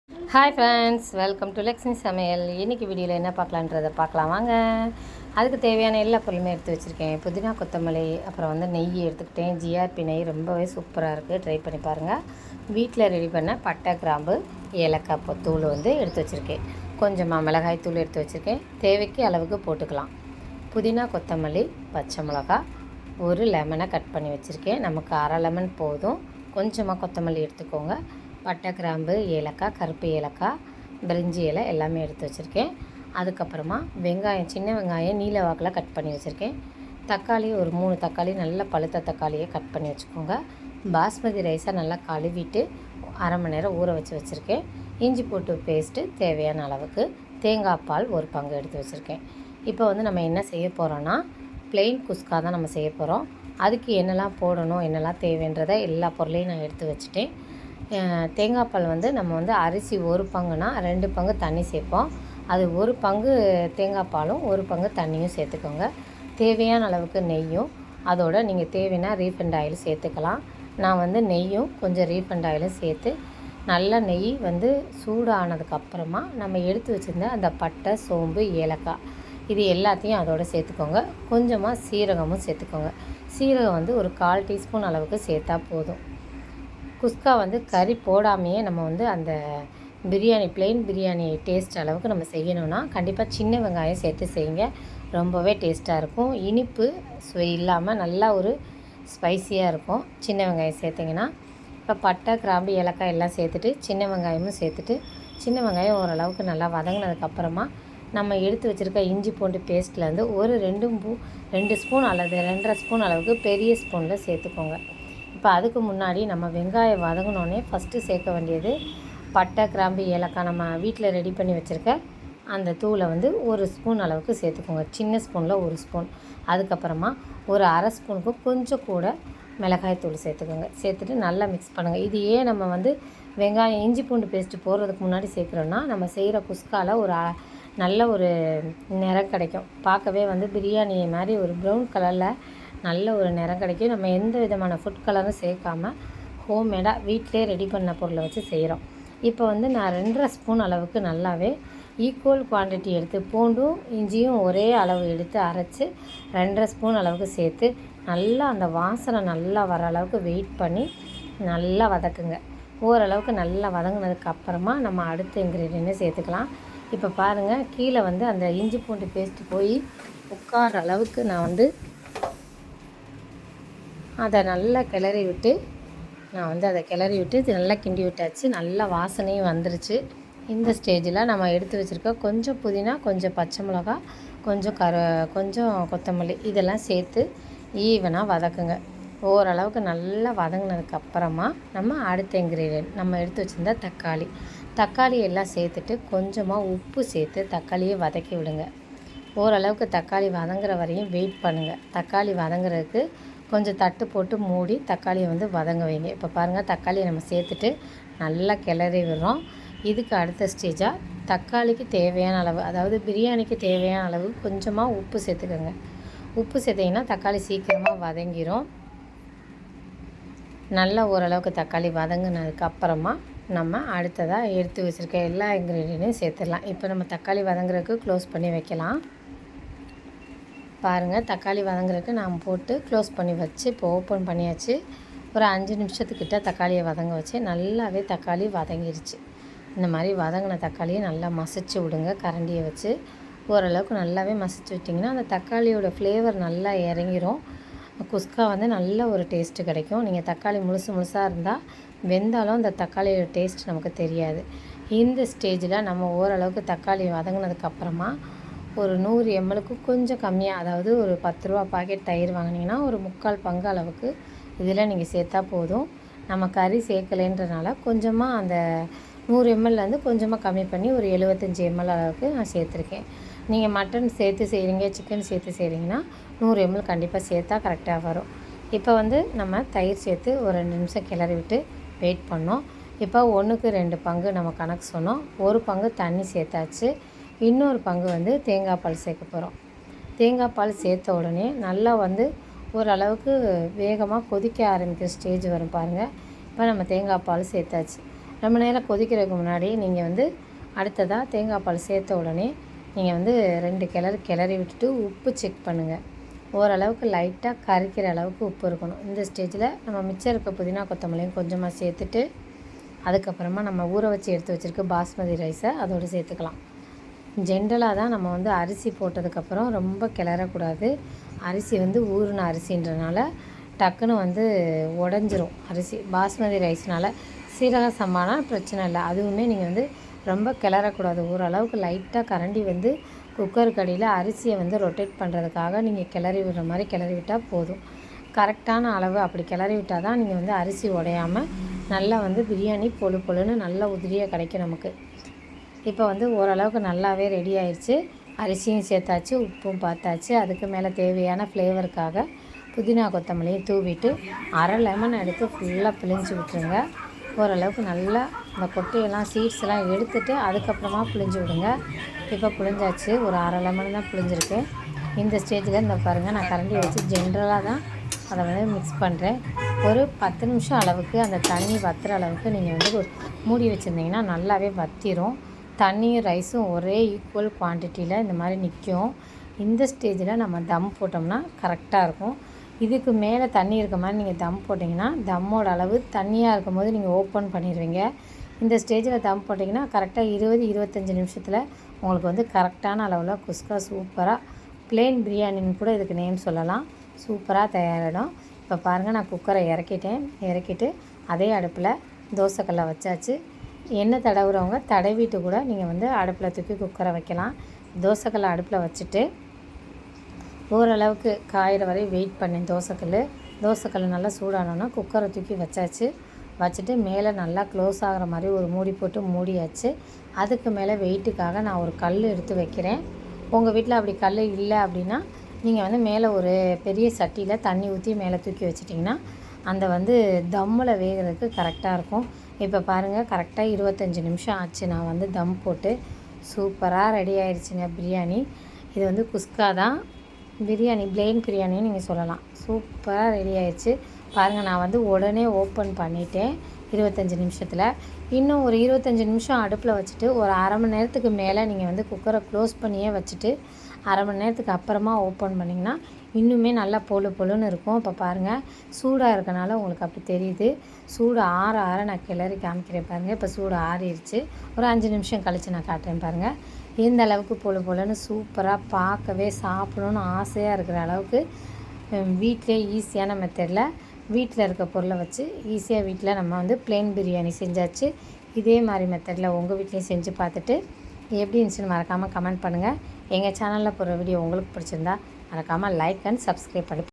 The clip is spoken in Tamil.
Hi friends, welcome to Lakshmi சமையல். இன்றைக்கி வீடியோவில் என்ன பார்க்கலான்றதை பார்க்கலாம் வாங்க. அதுக்கு தேவையான எல்லா பொருளுமே எடுத்து வச்சுருக்கேன். புதினா, கொத்தமல்லி, அப்புறம் நெய் எடுத்துக்கிட்டேன். ஜிஆர்பி நெய் ரொம்பவே சூப்பராக இருக்குது, ட்ரை பண்ணி பாருங்கள். வீட்டில் ரெடி பண்ண பட்டை, கிராம்பு, ஏலக்காய் தூள் எடுத்து வச்சுருக்கேன். கொஞ்சமாக மிளகாய் தூள் எடுத்து வச்சுருக்கேன். தேவைக்கு அளவுக்கு போட்டுக்கலாம். புதினா, கொத்தமல்லி, பச்சை மிளகா, ஒரு லெமனை கட் பண்ணி வச்சுருக்கேன். நமக்கு அரை லெமன் போதும். கொஞ்சமாக கொத்தமல்லி எடுத்துக்கோங்க. பட்டை, கிராம்பு, ஏலக்காய், கருப்பு ஏலக்காய், பிரிஞ்சி இலை எல்லாமே எடுத்து வச்சுருக்கேன். அதுக்கப்புறமா வெங்காயம், சின்ன வெங்காயம் நீல வாக்கில் கட் பண்ணி வச்சுருக்கேன். தக்காளி ஒரு 3 தக்காளி, நல்ல பழுத்த தக்காளியை கட் பண்ணி வச்சுக்கோங்க. பாஸ்மதி ரைஸை நல்லா கழுவிட்டு அரை மணி நேரம் ஊற வச்சுருக்கேன். இஞ்சி போட்டு பேஸ்ட்டு தேவையான அளவுக்கு, தேங்காய் பால் ஒரு பங்கு எடுத்து வச்சுருக்கேன். இப்போ நம்ம என்ன செய்ய போகிறோன்னா, ப்ளெயின் குஸ்கா தான் நம்ம செய்ய போகிறோம். அதுக்கு என்னெல்லாம் போடணும், என்னெல்லாம் தேவைன்றதை எல்லா பொருளையும் நான் எடுத்து வச்சுட்டேன். தேங்காய் பால் நம்ம அரிசி ஒரு பங்குனா 2 பங்கு தண்ணி சேர்ப்போம். அது ஒரு பங்கு தேங்காய் பாலும் ஒரு பங்கு தண்ணியும் சேர்த்துக்கோங்க. தேவையான அளவுக்கு நெய்யும், அதோட நீங்கள் தேவைன்னா ரீஃபைண்ட் ஆயில் சேர்த்துக்கலாம். நான் நெய்யும் கொஞ்சம் ரீஃபைண்ட் ஆயிலும் சேர்த்து, நல்லா நெய் சூடானதுக்கப்புறமா நம்ம எடுத்து வச்சுருந்த அந்த பட்டை, சோம்பு, ஏலக்காய் இது எல்லாத்தையும் அதோடு சேர்த்துக்கோங்க. கொஞ்சமாக சீரகமும் சேர்த்துக்கோங்க. சீரகம் ஒரு 1/4 டீஸ்பூன் அளவுக்கு சேர்த்தா போதும். குஸ்கா கறி போடாமையே நம்ம அந்த பிரியாணி, ப்ளெயின் பிரியாணி டேஸ்ட் அளவுக்கு நம்ம செய்யணும்னா கண்டிப்பாக சின்ன வெங்காயம் சேர்த்து செய்யுங்க. ரொம்பவே டேஸ்ட்டாக இருக்கும். இனிப்பு சுவை இல்லாமல் நல்லா ஒரு ஸ்பைஸியாக இருக்கும் சின்ன வெங்காயம் சேர்த்திங்கன்னா. இப்போ பட்டை, கிராம்பு, ஏலக்காய் எல்லாம் சேர்த்துட்டு சின்ன வெங்காயமும் சேர்த்துட்டு, சின்ன வெங்காயம் ஓரளவுக்கு நல்லா வதங்கினதுக்கப்புறமா நம்ம எடுத்து வச்சுருக்க இஞ்சி பூண்டு பேஸ்ட்டில் ஒரு 2 ஸ்பூன் அல்லது 2.5 ஸ்பூன் அளவுக்கு பெரிய ஸ்பூனில் சேர்த்துக்கோங்க. இப்போ அதுக்கு முன்னாடி நம்ம வெங்காயம் வதங்கினோடனே ஃபஸ்ட்டு சேர்க்க வேண்டியது பட்டை, கிராம்பு, ஏலக்காய் நம்ம வீட்டில் ரெடி பண்ணி வச்சுருக்க அந்த தூளை 1 ஸ்பூன் அளவுக்கு சேர்த்துக்கோங்க. சின்ன ஸ்பூனில் 1 ஸ்பூன். அதுக்கப்புறமா ஒரு அரை ஸ்பூனுக்கு கொஞ்சம் கூட மிளகாய் தூள் சேர்த்துக்கோங்க. சேர்த்துட்டு நல்லா மிக்ஸ் பண்ணுங்கள். இது ஏன் நம்ம வெங்காயம், இஞ்சி பூண்டு பேஸ்ட்டு போடுறதுக்கு முன்னாடி சேர்க்குறோன்னா, நம்ம செய்கிற குஸ்காவில் நல்ல ஒரு நிறம் கிடைக்கும். பார்க்கவே பிரியாணி மாதிரி ஒரு ப்ரௌன் கலரில் நல்ல ஒரு நிறம் கிடைக்கும். நம்ம எந்த விதமான ஃபுட் கலரும் சேர்க்காமல் ஹோம்மேடாக வீட்டிலே ரெடி பண்ண பொருளை வச்சு செய்கிறோம். இப்போ நான் 2.5 ஸ்பூன் அளவுக்கு நல்லாவே ஈக்குவல் குவான்டிட்டி எடுத்து, பூண்டும் இஞ்சியும் ஒரே அளவு எடுத்து அரைச்சி 2.5 ஸ்பூன் அளவுக்கு சேர்த்து நல்லா அந்த வாசனை நல்லா வர அளவுக்கு வெயிட் பண்ணி நல்லா வதக்குங்க. ஓரளவுக்கு நல்லா வதங்கினதுக்கப்புறமா நம்ம அடுத்த இன்க்ரீடியண்ட்டை சேர்த்துக்கலாம். இப்போ பாருங்கள், கீழே அந்த இஞ்சி பூண்டு பேஸ்ட்டு போய் உட்கார அளவுக்கு நான் அதை நல்லா கிளறி விட்டு இது நல்லா கிண்டி விட்டாச்சு. நல்லா வாசனையும் வந்துருச்சு. இந்த ஸ்டேஜில் நம்ம எடுத்து வச்சுருக்க கொஞ்சம் புதினா, கொஞ்சம் பச்சை மிளகா, கொஞ்சம் கொத்தமல்லி இதெல்லாம் சேர்த்து ஈவனாக வதக்குங்க. ஓரளவுக்கு நல்லா வதங்கினதுக்கப்புறமா நம்ம அடுத்த இன்க்ரீடியன்ட் நம்ம எடுத்து வச்சுருந்த தக்காளி எல்லாம் சேர்த்துட்டு கொஞ்சமாக உப்பு சேர்த்து தக்காளியை வதக்கி விடுங்க. ஓரளவுக்கு தக்காளி வதங்குற வரையும் வெயிட் பண்ணுங்கள். தக்காளி வதங்குறதுக்கு கொஞ்சம் தட்டு போட்டு மூடி தக்காளியை வதங்க வைங்க. இப்போ பாருங்கள், தக்காளியை நம்ம சேர்த்துட்டு நல்லா கிளறி விடுறோம். இதுக்கு அடுத்த ஸ்டேஜாக தக்காளிக்கு தேவையான அளவு, அதாவது பிரியாணிக்கு தேவையான அளவு கொஞ்சமாக உப்பு சேர்த்துக்கோங்க. உப்பு சேர்த்திங்கன்னா தக்காளி சீக்கிரமாக வதங்கிடும். நல்லா ஓரளவுக்கு தக்காளி வதங்கினதுக்கப்புறமா நம்ம அடுத்ததாக எடுத்து வச்சுருக்க எல்லா இன்க்ரீடியண்ட்டையும் சேர்த்துடலாம். இப்போ நம்ம தக்காளி வதங்குறதுக்கு க்ளோஸ் பண்ணி வைக்கலாம். பாருங்கள், தக்காளி வதங்குறதுக்கு நான் போட்டு க்ளோஸ் பண்ணி வச்சு இப்போ ஓப்பன் பண்ணியாச்சு. ஒரு 5 நிமிஷத்துக்கிட்ட தக்காளியை வதங்க வச்சு நல்லாவே தக்காளி வதங்கிருச்சு. இந்த மாதிரி வதங்கின தக்காளியை நல்லா மசிச்சு விடுங்க. கரண்டியை வச்சு ஓரளவுக்கு நல்லாவே மசிச்சு விட்டிங்கன்னா அந்த தக்காளியோட ஃப்ளேவர் நல்லா இறங்கிரும். குஸ்கா நல்ல ஒரு டேஸ்ட்டு கிடைக்கும். நீங்கள் தக்காளி முழுசாக இருந்தால் வெந்தாலும் அந்த தக்காளியோட டேஸ்ட் நமக்கு தெரியாது. இந்த ஸ்டேஜில் நம்ம ஓரளவுக்கு தக்காளி வதங்கினதுக்கப்புறமா ஒரு 100 mlக்கு கொஞ்சம் கம்மியாக, அதாவது ஒரு 10 ரூபா பாக்கெட் தயிர் வாங்கினீங்கன்னா ஒரு 3/4 பங்கு அளவுக்கு இதில் நீங்கள் சேர்த்தா போதும். நம்ம கறி சேர்க்கலைன்றனால கொஞ்சமாக அந்த 100 mlலேருந்து கொஞ்சமாக கம்மி பண்ணி ஒரு 75 ml அளவுக்கு நான் சேர்த்துருக்கேன். நீங்கள் மட்டன் சேர்த்து செய்கிறீங்க, சிக்கன் சேர்த்து செய்கிறீங்கன்னா 100 ml கண்டிப்பாக சேர்த்தா கரெக்டாக வரும். இப்போ நம்ம தயிர் சேர்த்து ஒரு 2 நிமிஷம் கிளறி விட்டு வெயிட் பண்ணோம். இப்போ 1க்கு 2 பங்கு நம்ம கணக்கு சொன்னோம். ஒரு பங்கு தண்ணி சேர்த்தாச்சு. இன்னொரு பங்கு தேங்காய் பால் சேர்க்க போகிறோம். தேங்காய் பால் சேர்த்த உடனே நல்லா ஓரளவுக்கு வேகமாக கொதிக்க ஆரம்பிக்கிற ஸ்டேஜ் வரும் பாருங்கள். இப்போ நம்ம தேங்காய் பால் சேர்த்தாச்சு. ரொம்ப நேரம் கொதிக்கிறதுக்கு முன்னாடி நீங்கள் வந்து அடுத்ததாக தேங்காய் பால் சேர்த்த உடனே நீங்கள் வந்து 2 கிளறி விட்டுட்டு உப்பு செக் பண்ணுங்கள். ஓரளவுக்கு லைட்டாக கரிக்கிற அளவுக்கு உப்பு இருக்கணும். இந்த ஸ்டேஜில் நம்ம மிச்சம் இருக்க புதினா கொத்தமல்லியும் கொஞ்சமாக சேர்த்துட்டு அதுக்கப்புறமா நம்ம ஊற வச்சு எடுத்து வச்சுருக்க பாஸ்மதி ரைஸை அதோடு சேர்த்துக்கலாம். ஜென்ரலாக தான் நம்ம வந்து அரிசி போட்டதுக்கப்புறம் ரொம்ப கிளறக்கூடாது. அரிசி வந்து ஊறின அரிசின்றனால டக்குன்னு வந்து உடஞ்சிரும் அரிசி. பாஸ்மதி ரைஸ்னால் சீரக சம்பானா பிரச்சனை இல்லை, அதுவுமே நீங்கள் வந்து ரொம்ப கிளறக்கூடாது. ஓரளவுக்கு லைட்டாக கரண்டி வந்து குக்கருக்கு அடியில் அரிசியை வந்து ரொட்டேட் பண்ணுறதுக்காக நீங்கள் கிளறி விடுற மாதிரி கிளறி விட்டால் போதும். கரெக்டான அளவு அப்படி கிளறி விட்டால் தான் நீங்கள் வந்து அரிசி உடையாமல் நல்லா வந்து பிரியாணி பொழுன்னு நல்லா உதிரியாக கிடைக்கும் நமக்கு. இப்போ வந்து ஓரளவுக்கு நல்லாவே ரெடி ஆயிடுச்சு. அரிசியும் சேர்த்தாச்சு, உப்பும் பார்த்தாச்சு. அதுக்கு மேலே தேவையான ஃப்ளேவருக்காக புதினா கொத்தமல்லியும் தூவிட்டு அரை லெமன் எடுத்து ஃபுல்லாக பிழிஞ்சு விட்டுருங்க. ஓரளவுக்கு நல்லா இந்த கொட்டையெல்லாம் சீட்ஸ்லாம் எடுத்துகிட்டு அதுக்கப்புறமா பிழிஞ்சு விடுங்க. இப்போ பிழிஞ்சாச்சு, ஒரு அரை லெமன் தான் பிழிஞ்சிருக்கேன். இந்த ஸ்டேஜில் இந்த பாருங்கள், நான் கரண்டியை வச்சு ஜென்ரலாக தான் அதை வந்து மிக்ஸ் பண்ணுறேன். ஒரு 10 நிமிஷம் அளவுக்கு அந்த தண்ணி வற்றுற அளவுக்கு நீங்கள் வந்து மூடி வச்சுருந்தீங்கன்னா நல்லாவே வற்றிரும். தண்ணியும் ரைஸும் ஒரே ஈக்குவல் குவான்டிட்டியில் இந்த மாதிரி நிற்கும். இந்த ஸ்டேஜில் நம்ம தம் போட்டோம்னா கரெக்டாக இருக்கும். இதுக்கு மேலே தண்ணி இருக்க மாதிரி நீங்கள் தம் போட்டிங்கன்னா தம்மோட அளவு தண்ணியாக இருக்கும் போது நீங்கள் ஓப்பன் பண்ணிடுவீங்க. இந்த ஸ்டேஜில் தம் போட்டிங்கன்னா கரெக்டாக 20-25 நிமிஷத்தில் உங்களுக்கு வந்து கரெக்டான அளவில் குஸ்கா சூப்பராக ப்ளெயின் பிரியாணின்னு கூட இதுக்கு நேம் சொல்லலாம், சூப்பராக தயாரிடும். இப்போ பாருங்கள், நான் குக்கரை இறக்கிட்டு அதே அடுப்பில் தோசைக்கல்லை வச்சாச்சு. எண்ணெய் தடவுறவங்க தடவிட்டு கூட நீங்கள் வந்து அடுப்பில் தூக்கி குக்கரை வைக்கலாம். தோசைக்கல்லை அடுப்பில் வச்சுட்டு ஓரளவுக்கு காயிற வரை வெயிட் பண்ணேன். தோசைக்கல் நல்லா சூடானோன்னா குக்கரை தூக்கி வச்சுட்டு மேலே நல்லா க்ளோஸ் ஆகிற மாதிரி ஒரு மூடி போட்டு மூடியாச்சு. அதுக்கு மேலே வெயிட்டுக்காக நான் ஒரு கல் எடுத்து வைக்கிறேன். உங்கள் வீட்டில் அப்படி கல் இல்லை அப்படின்னா நீங்கள் வந்து மேலே ஒரு பெரிய சட்டியில் தண்ணி ஊற்றி மேலே தூக்கி வச்சிட்டிங்கன்னா அந்த வந்து தம்மில் வேகிறதுக்கு கரெக்டாக இருக்கும். இப்போ பாருங்கள், கரெக்டாக 25 நிமிஷம் ஆச்சு. நான் வந்து தம் போட்டு சூப்பராக ரெடி ஆயிடுச்சுங்க பிரியாணி. இது வந்து குஸ்கா தான் பிரியாணி, ப்ளெயின் பிரியாணின்னு நீங்கள் சொல்லலாம். சூப்பராக ரெடி ஆயிடுச்சு பாருங்கள். நான் வந்து உடனே ஓப்பன் பண்ணிட்டேன் 25 நிமிஷத்தில். இன்னும் ஒரு 25 நிமிஷம் அடுப்பில் வச்சுட்டு ஒரு அரை மணி நேரத்துக்கு மேலே நீங்கள் வந்து குக்கரை க்ளோஸ் பண்ணியே வச்சுட்டு அரை மணி நேரத்துக்கு அப்புறமா ஓப்பன் பண்ணிங்கன்னா இன்னுமே நல்லா பொழுன்னு இருக்கும். இப்போ பாருங்கள், சூடாக இருக்கனால உங்களுக்கு அப்படி தெரியுது. சூடு ஆற நான் கிளறி காமிக்கிறேன் பாருங்கள். இப்போ சூடு ஆறிடுச்சு. ஒரு 5 நிமிஷம் கழித்து நான் காட்டுறேன் பாருங்கள். இந்த அளவுக்கு பொழுன்னு சூப்பராக பார்க்கவே சாப்பிடணுன்னு ஆசையாக இருக்கிற அளவுக்கு வீட்டிலே ஈஸியான மெத்தடில் வீட்டில் இருக்க பொருளை வச்சு ஈஸியாக வீட்டில் நம்ம வந்து ப்ளெயின் பிரியாணி செஞ்சாச்சு. இதே மாதிரி மெத்தடில் உங்கள் வீட்லேயும் செஞ்சு பார்த்துட்டு எப்படி இருந்துச்சுன்னு மறக்காமல் கமெண்ட் பண்ணுங்கள். எங்கள் சேனலில் போகிற வீடியோ உங்களுக்கு பிடிச்சிருந்தா மறக்காமல் லைக் அண்ட் சப்ஸ்கிரைப் பண்ணி